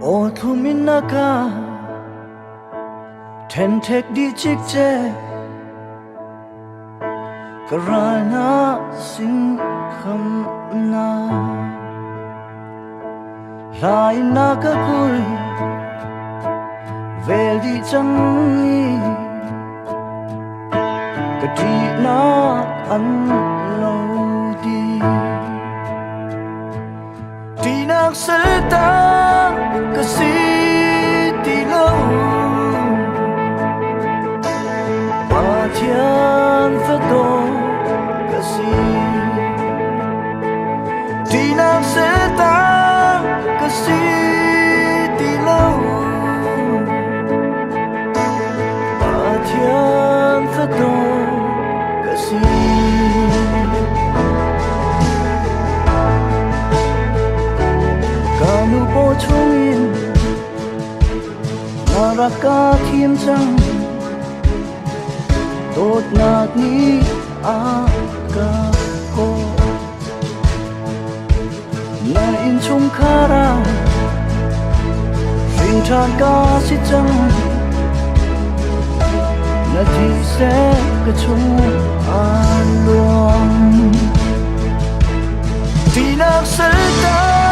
O thu min na ka ten tek di chik che karana sing kham na lai na ka kul vel di chang ni ka ti na an lo di ti nak sel ta ka si ti lo pa thian fa do ka si ti nak sel ta ka si ti lo pa thian fa do ka si kanu po chung in naraka thiên chăng tốt nát ni a ka ko na in chung khara sinh than ca si chăng na thi se ka chung an luang ti nak sel ta